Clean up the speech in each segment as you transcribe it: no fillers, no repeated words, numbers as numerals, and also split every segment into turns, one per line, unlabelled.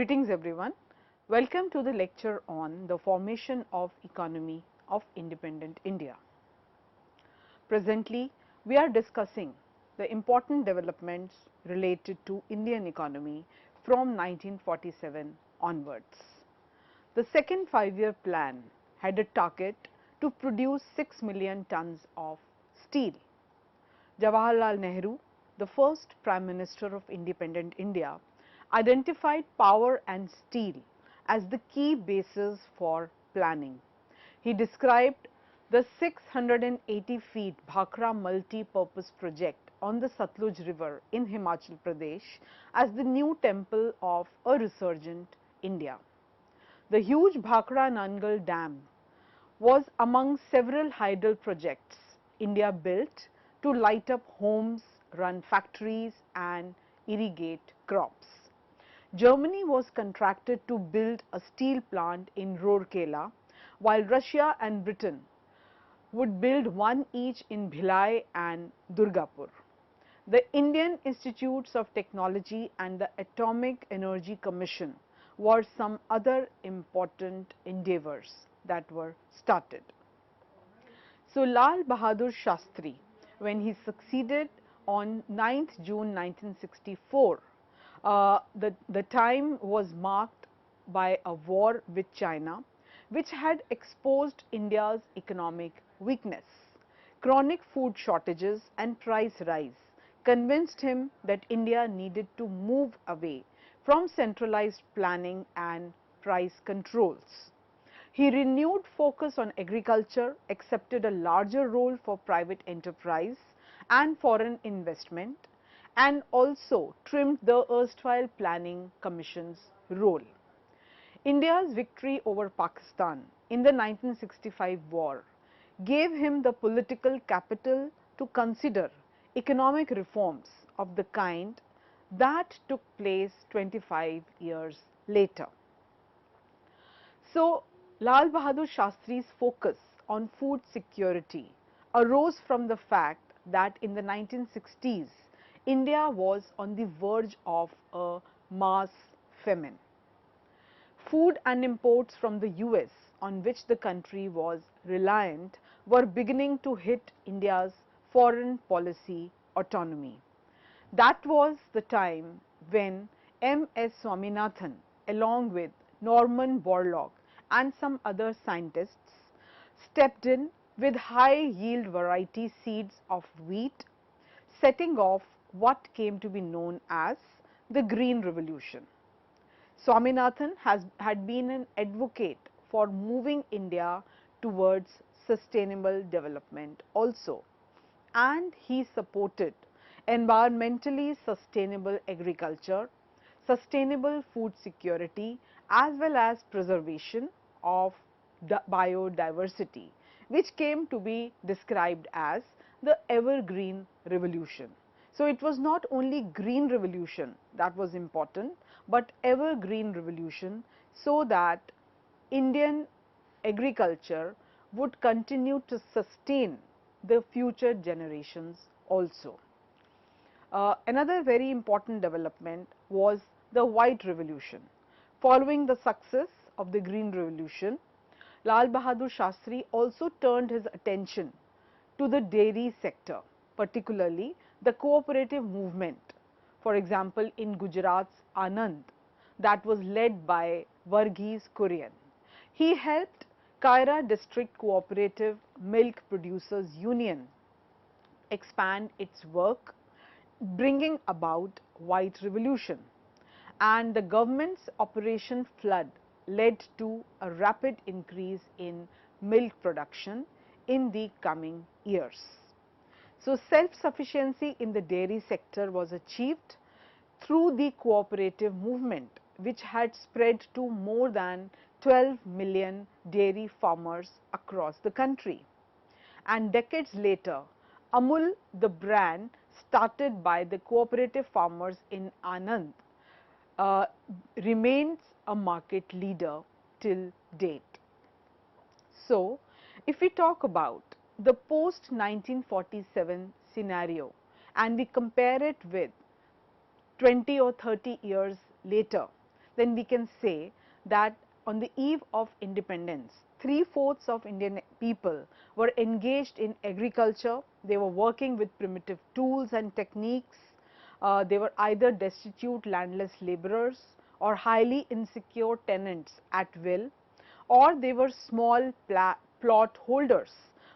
Greetings everyone. Welcome to the lecture on the formation of economy of independent India. Presently, we are discussing the important developments related to Indian economy from 1947 onwards. The second 5-year plan had a target to produce 6 million tons of steel. Jawaharlal Nehru, the first Prime Minister of independent India, identified power and steel as the key basis for planning. He described the 680 feet Bhakra multi-purpose project on the Satluj river in Himachal Pradesh as the new temple of a resurgent India. The huge Bhakra Nangal Dam was among several hydel projects India built to light up homes, run factories and irrigate crops. Germany was contracted to build a steel plant in Rourkela, while Russia and Britain would build one each in Bhilai and Durgapur. The Indian Institutes of Technology and the Atomic Energy Commission were some other important endeavors that were started. So, Lal Bahadur Shastri, when he succeeded on 9th June 1964, the time was marked by a war with China, which had exposed India's economic weakness. Chronic food shortages and price rise convinced him that India needed to move away from centralized planning and price controls. He renewed focus on agriculture, accepted a larger role for private enterprise and foreign investment, and also trimmed the erstwhile planning commission's role. India's victory over Pakistan in the 1965 war gave him the political capital to consider economic reforms of the kind that took place 25 years later. So, Lal Bahadur Shastri's focus on food security arose from the fact that in the 1960s, India was on the verge of a mass famine. Food and imports from the US, on which the country was reliant, were beginning to hit India's foreign policy autonomy. That was the time when M.S. Swaminathan, along with Norman Borlaug and some other scientists, stepped in with high yield variety seeds of wheat, setting off what came to be known as the Green Revolution. Swaminathan had been an advocate for moving India towards sustainable development also, and he supported environmentally sustainable agriculture, sustainable food security as well as preservation of biodiversity, which came to be described as the evergreen revolution. So, it was not only green revolution that was important, but evergreen revolution, so that Indian agriculture would continue to sustain the future generations also. Another very important development was the white revolution. Following the success of the green revolution, Lal Bahadur Shastri also turned his attention to the dairy sector, particularly the cooperative movement. For example, in Gujarat's Anand, that was led by Varghese Kurian. He helped Kaira District Cooperative Milk Producers Union expand its work, bringing about white revolution, and the government's Operation Flood led to a rapid increase in milk production in the coming years. So, self-sufficiency in the dairy sector was achieved through the cooperative movement, which had spread to more than 12 million dairy farmers across the country. And decades later, Amul, the brand started by the cooperative farmers in Anand, remains a market leader till date. So, if we talk about the post 1947 scenario and we compare it with 20 or 30 years later, then we can say that on the eve of independence, 3/4 of Indian people were engaged in agriculture. They were working with primitive tools and techniques. They were either destitute landless laborers or highly insecure tenants at will, or they were small plot holders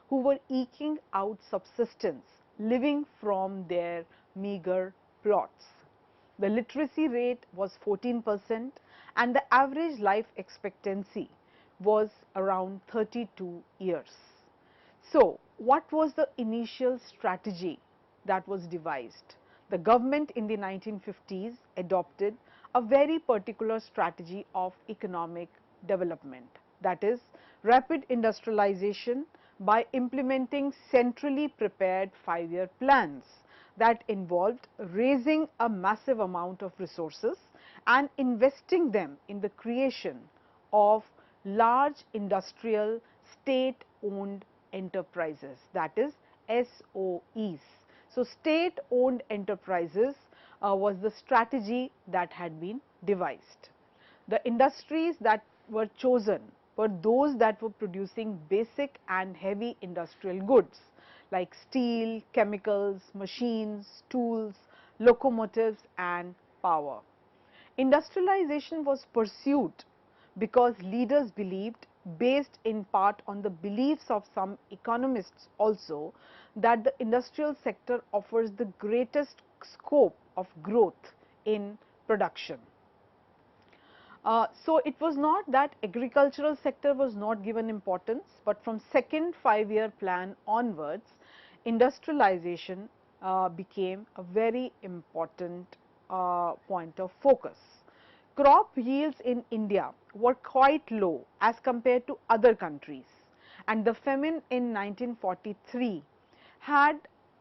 who were eking out subsistence, living from their meager plots. The literacy rate was 14% and the average life expectancy was around 32 years. So, what was the initial strategy that was devised? The government in the 1950s adopted a very particular strategy of economic development, that is rapid industrialization by implementing centrally prepared 5-year plans that involved raising a massive amount of resources and investing them in the creation of large industrial state-owned enterprises, that is SOEs. So, state-owned enterprises was the strategy that had been devised. The industries that were chosen were those that were producing basic and heavy industrial goods like steel, chemicals, machines, tools, locomotives and power. Industrialization was pursued because leaders believed, based in part on the beliefs of some economists also, that the industrial sector offers the greatest scope of growth in production. So, it was not that agricultural sector was not given importance, but from second 5-year plan onwards, industrialization became a very important point of focus. Crop yields in India were quite low as compared to other countries, and the famine in 1943 had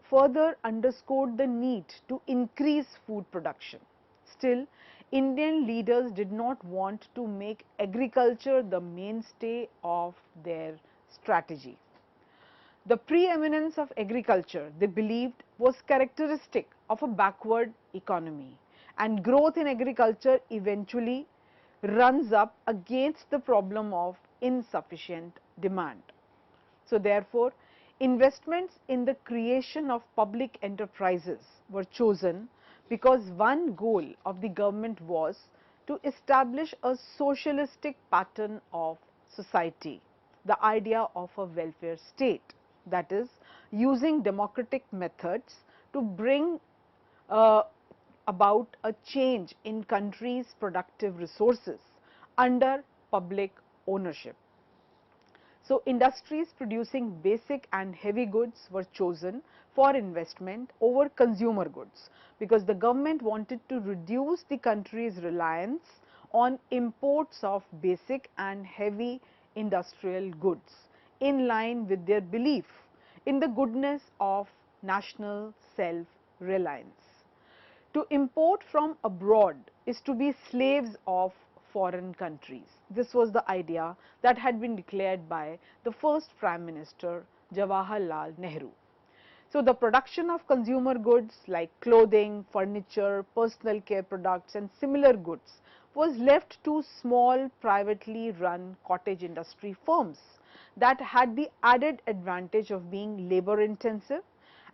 further underscored the need to increase food production. Still, Indian leaders did not want to make agriculture the mainstay of their strategy. The preeminence of agriculture, they believed, was characteristic of a backward economy, and growth in agriculture eventually runs up against the problem of insufficient demand. So, therefore, investments in the creation of public enterprises were chosen because one goal of the government was to establish a socialistic pattern of society, the idea of a welfare state, that is using democratic methods to bring about a change in country's productive resources under public ownership. So, industries producing basic and heavy goods were chosen for investment over consumer goods, because the government wanted to reduce the country's reliance on imports of basic and heavy industrial goods, in line with their belief in the goodness of national self-reliance. To import from abroad is to be slaves of foreign countries. This was the idea that had been declared by the first Prime Minister Jawaharlal Nehru. So, the production of consumer goods like clothing, furniture, personal care products and similar goods was left to small privately run cottage industry firms that had the added advantage of being labor intensive,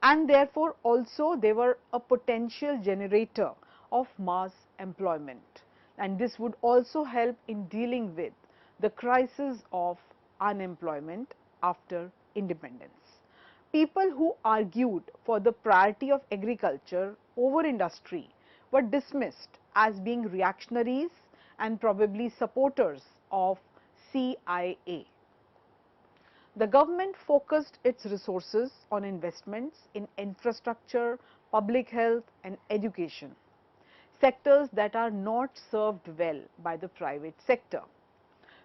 and therefore also they were a potential generator of mass employment, and this would also help in dealing with the crisis of unemployment after independence. People who argued for the priority of agriculture over industry were dismissed as being reactionaries and probably supporters of CIA. The government focused its resources on investments in infrastructure, public health and education, sectors that are not served well by the private sector.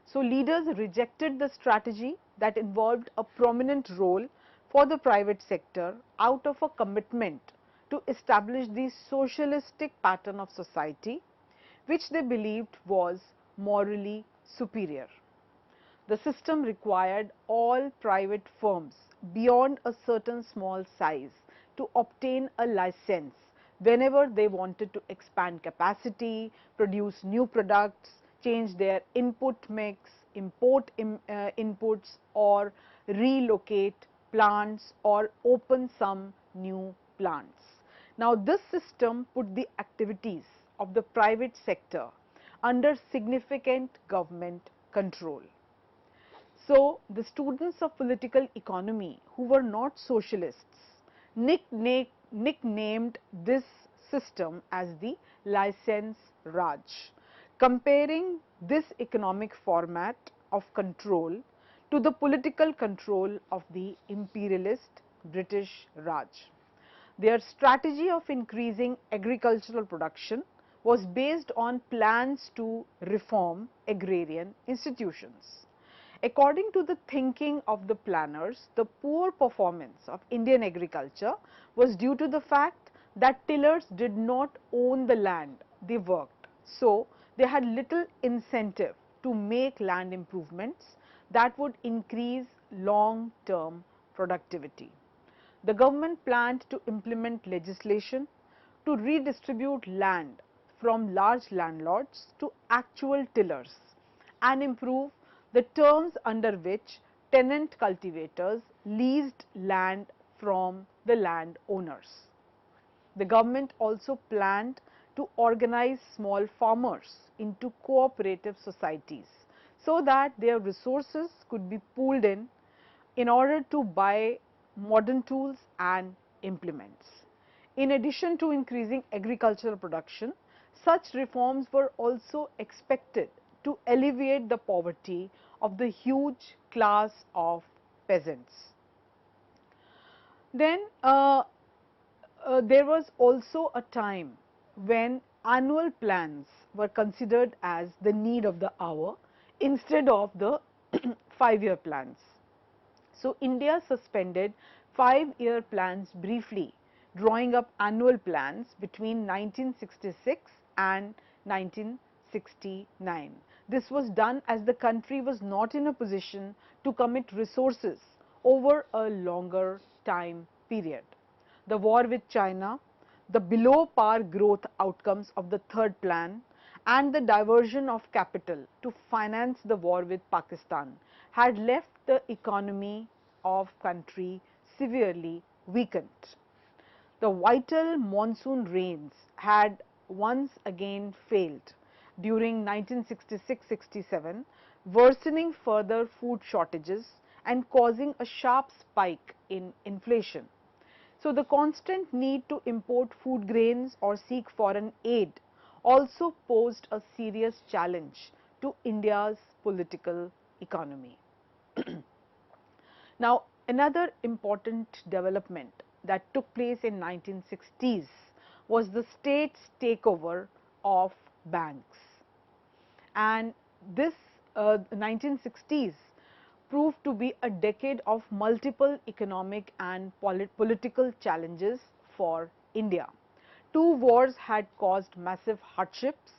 So, leaders rejected the strategy that involved a prominent role for the private sector out of a commitment to establish the socialistic pattern of society, which they believed was morally superior. The system required all private firms beyond a certain small size to obtain a license whenever they wanted to expand capacity, produce new products, change their input mix, import inputs, or relocate plants or open some new plants. Now, this system put the activities of the private sector under significant government control. So, the students of political economy who were not socialists nicknamed this system as the license Raj, comparing this economic format of control to the political control of the imperialist British Raj. Their strategy of increasing agricultural production was based on plans to reform agrarian institutions. According to the thinking of the planners, the poor performance of Indian agriculture was due to the fact that tillers did not own the land they worked. So, they had little incentive to make land improvements that would increase long-term productivity. The government planned to implement legislation to redistribute land from large landlords to actual tillers and improve the terms under which tenant cultivators leased land from the landowners. The government also planned to organize small farmers into cooperative societies so that their resources could be pooled in order to buy modern tools and implements. In addition to increasing agricultural production, such reforms were also expected to alleviate the poverty of the huge class of peasants. Then there was also a time when annual plans were considered as the need of the hour instead of the 5-year plans. So, India suspended 5-year plans briefly, drawing up annual plans between 1966 and 1969. This was done as the country was not in a position to commit resources over a longer time period. The war with China, the below par growth outcomes of the third plan, and the diversion of capital to finance the war with Pakistan had left the economy of country severely weakened. The vital monsoon rains had once again failed during 1966-67, worsening further food shortages and causing a sharp spike in inflation. So, the constant need to import food grains or seek foreign aid also posed a serious challenge to India's political economy. Now, another important development that took place in 1960s was the state's takeover of banks, and this 1960s proved to be a decade of multiple economic and political challenges for India. Two wars had caused massive hardships.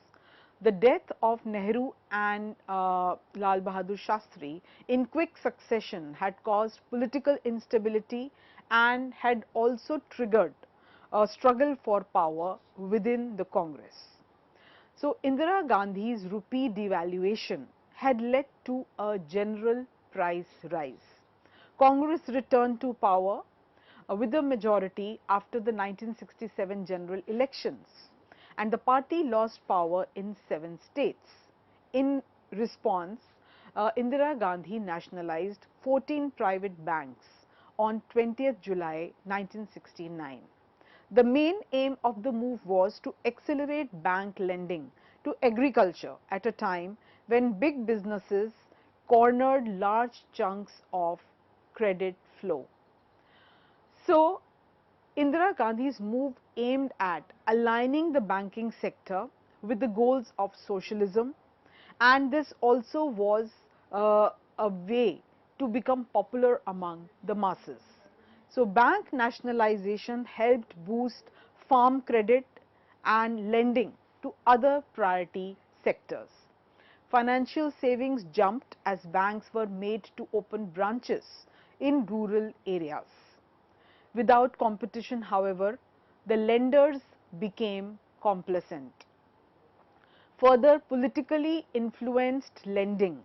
The death of Nehru and Lal Bahadur Shastri in quick succession had caused political instability and had also triggered a struggle for power within the Congress. So, Indira Gandhi's rupee devaluation had led to a general price rise. Congress returned to power with a majority after the 1967 general elections, and the party lost power in 7 states. In response, Indira Gandhi nationalized 14 private banks on 20th July 1969. The main aim of the move was to accelerate bank lending to agriculture at a time when big businesses cornered large chunks of credit flow. So, Indira Gandhi's move aimed at aligning the banking sector with the goals of socialism, and this also was a way to become popular among the masses. So, bank nationalization helped boost farm credit and lending to other priority sectors. Financial savings jumped as banks were made to open branches in rural areas. Without competition, however, the lenders became complacent. Further, politically influenced lending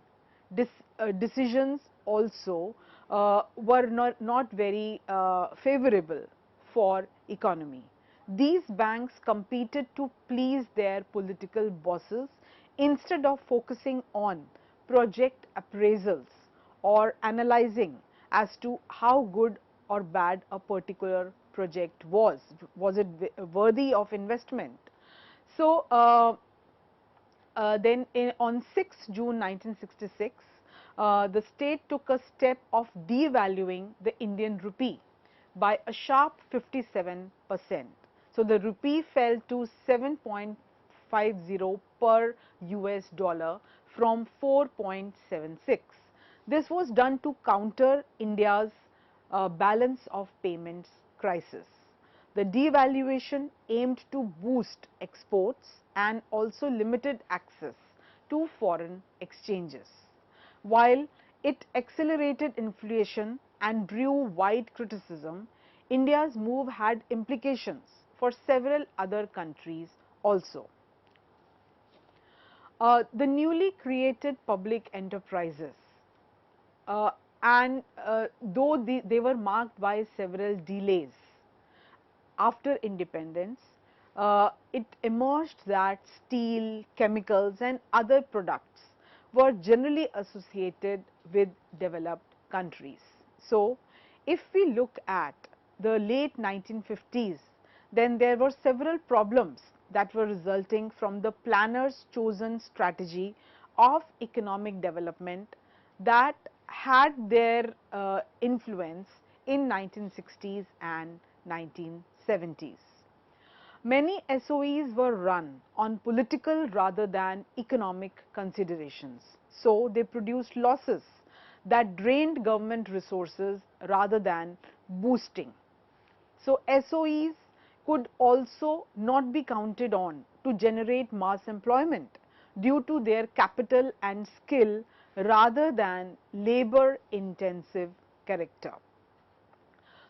decisions also were not very favorable for economy. These banks competed to please their political bosses instead of focusing on project appraisals or analyzing as to how good or bad a particular project was. Was it worthy of investment? So, on 6 June 1966, the state took a step of devaluing the Indian rupee by a sharp 57%. So, the rupee fell to 7.50 per US dollar from 4.76. This was done to counter India's balance of payments crisis. The devaluation aimed to boost exports and also limited access to foreign exchanges. While it accelerated inflation and drew wide criticism, India's move had implications for several other countries also. The newly created public enterprises and though they were marked by several delays after independence, it emerged that steel, chemicals and other products were generally associated with developed countries. So, if we look at the late 1950s, then there were several problems that were resulting from the planners' chosen strategy of economic development that had their influence in 1960s and 1970s. Many SOEs were run on political rather than economic considerations. So, they produced losses that drained government resources rather than boosting. So, SOEs could also not be counted on to generate mass employment due to their capital and skill rather than labor intensive character.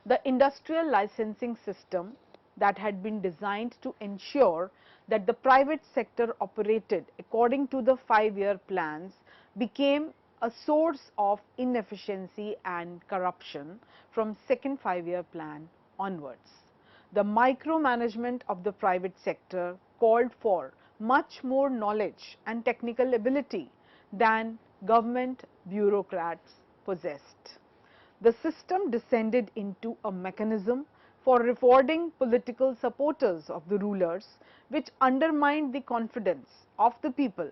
The industrial licensing system that had been designed to ensure that the private sector operated according to the 5-year plans became a source of inefficiency and corruption from second 5-year plan onwards. The micromanagement of the private sector called for much more knowledge and technical ability than government bureaucrats possessed. The system descended into a mechanism for rewarding political supporters of the rulers, which undermined the confidence of the people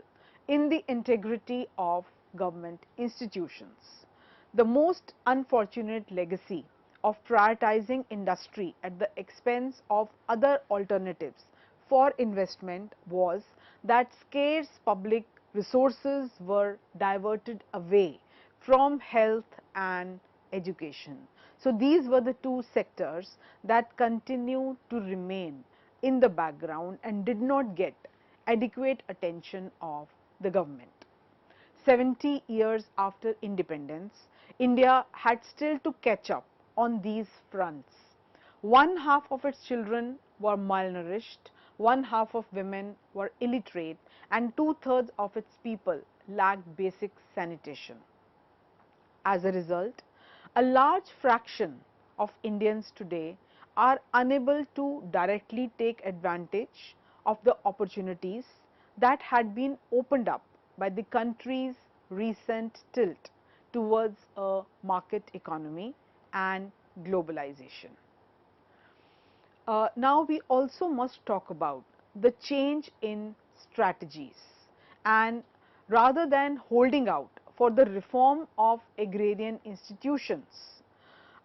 in the integrity of government institutions. The most unfortunate legacy of prioritizing industry at the expense of other alternatives for investment was that scarce public resources were diverted away from health and education. So, these were the two sectors that continue to remain in the background and did not get adequate attention of the government. 70 years after independence, India had still to catch up on these fronts. One half of its children were malnourished, one half of women were illiterate, and 2/3 of its people lacked basic sanitation. As a result, a large fraction of Indians today are unable to directly take advantage of the opportunities that had been opened up by the country's recent tilt towards a market economy and globalization. Now, we also must talk about the change in strategies, and rather than holding out for the reform of agrarian institutions,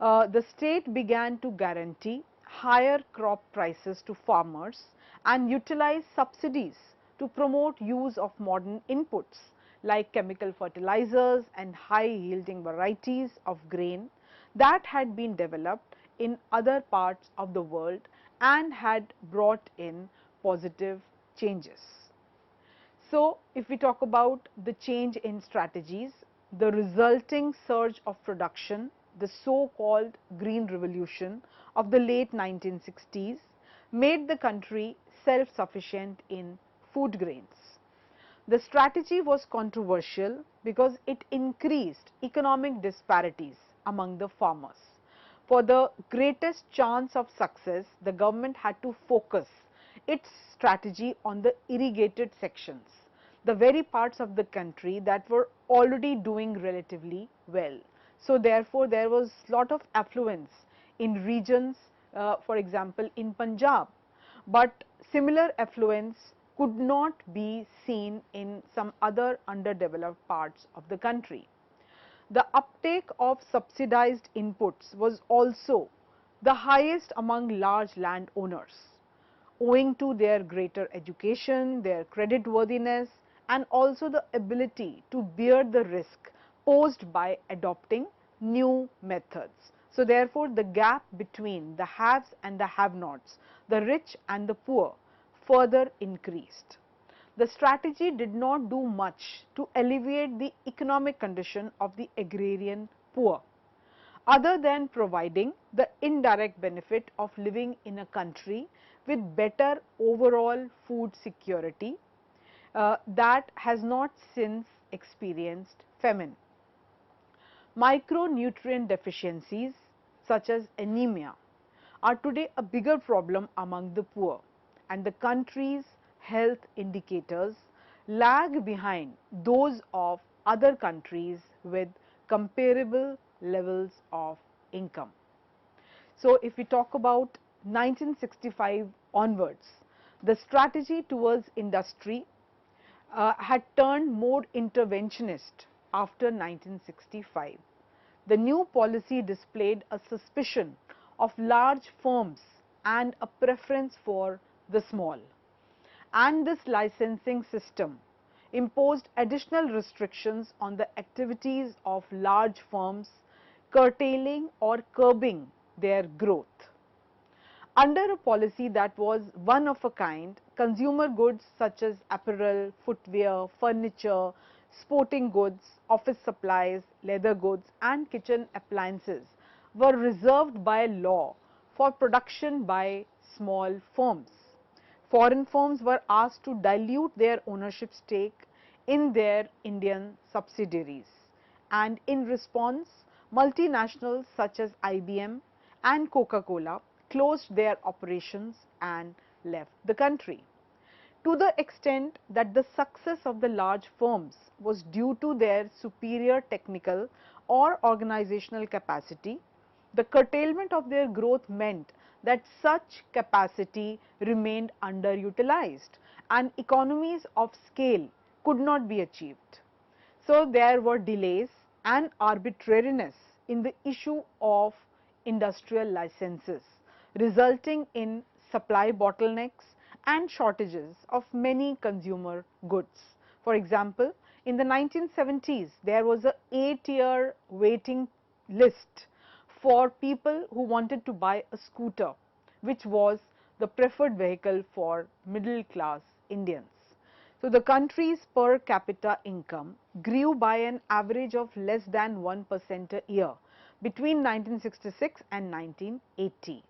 the state began to guarantee higher crop prices to farmers and utilize subsidies to promote use of modern inputs like chemical fertilizers and high yielding varieties of grain that had been developed in other parts of the world and had brought in positive changes. So, if we talk about the change in strategies, the resulting surge of production, the so-called green revolution of the late 1960s, made the country self-sufficient in food grains. The strategy was controversial because it increased economic disparities among the farmers. For the greatest chance of success, the government had to focus its strategy on the irrigated sections, the very parts of the country that were already doing relatively well. So therefore, there was lot of affluence in regions, for example, in Punjab, but similar affluence could not be seen in some other underdeveloped parts of the country. The uptake of subsidized inputs was also the highest among large landowners, owing to their greater education, their creditworthiness, and also the ability to bear the risk posed by adopting new methods. So therefore, the gap between the haves and the have-nots, the rich and the poor, further increased. The strategy did not do much to alleviate the economic condition of the agrarian poor, other than providing the indirect benefit of living in a country with better overall food security that has not since experienced famine. Micronutrient deficiencies such as anemia are today a bigger problem among the poor, and the country's health indicators lag behind those of other countries with comparable levels of income. So if we talk about 1965 onwards, the strategy towards industry had turned more interventionist after 1965. The new policy displayed a suspicion of large firms and a preference for the small. And this licensing system imposed additional restrictions on the activities of large firms, curtailing or curbing their growth. Under a policy that was one of a kind, consumer goods such as apparel, footwear, furniture, sporting goods, office supplies, leather goods and kitchen appliances were reserved by law for production by small firms. Foreign firms were asked to dilute their ownership stake in their Indian subsidiaries, and in response, multinationals such as IBM and Coca-Cola closed their operations and left the country. To the extent that the success of the large firms was due to their superior technical or organizational capacity, the curtailment of their growth meant that such capacity remained underutilized and economies of scale could not be achieved. So there were delays and arbitrariness in the issue of industrial licenses, resulting in supply bottlenecks and shortages of many consumer goods. For example, in the 1970s, there was an 8-year waiting list for people who wanted to buy a scooter, which was the preferred vehicle for middle class Indians. So the country's per capita income grew by an average of less than 1% a year between 1966 and 1980,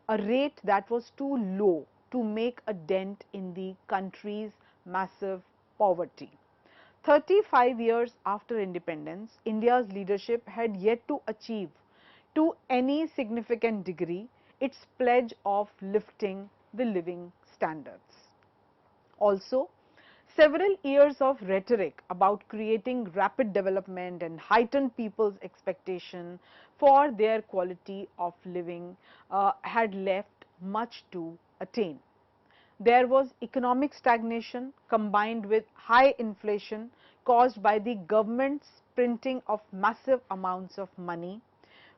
a rate that was too low to make a dent in the country's massive poverty. 35 years after independence, India's leadership had yet to achieve to any significant degree its pledge of lifting the living standards. Also, several years of rhetoric about creating rapid development and heightened people's expectation for their quality of living had left much to attain. There was economic stagnation combined with high inflation caused by the government's printing of massive amounts of money,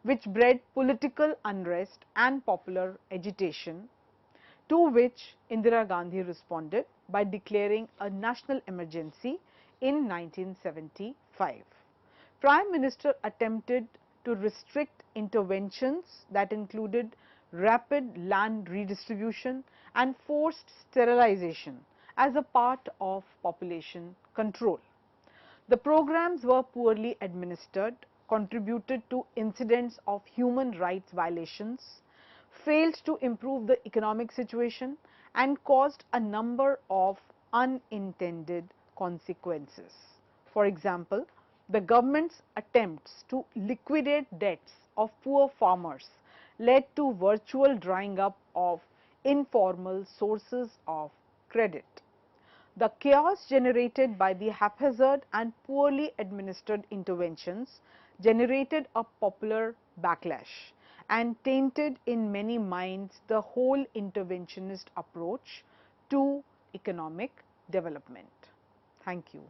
which bred political unrest and popular agitation, to which Indira Gandhi responded by declaring a national emergency in 1975. Prime Minister attempted to restrict interventions that included rapid land redistribution and forced sterilization as a part of population control. The programs were poorly administered, contributed to incidents of human rights violations, failed to improve the economic situation, and caused a number of unintended consequences. For example, the government's attempts to liquidate debts of poor farmers led to virtual drying up of informal sources of credit. The chaos generated by the haphazard and poorly administered interventions generated a popular backlash and tainted in many minds the whole interventionist approach to economic development. Thank you.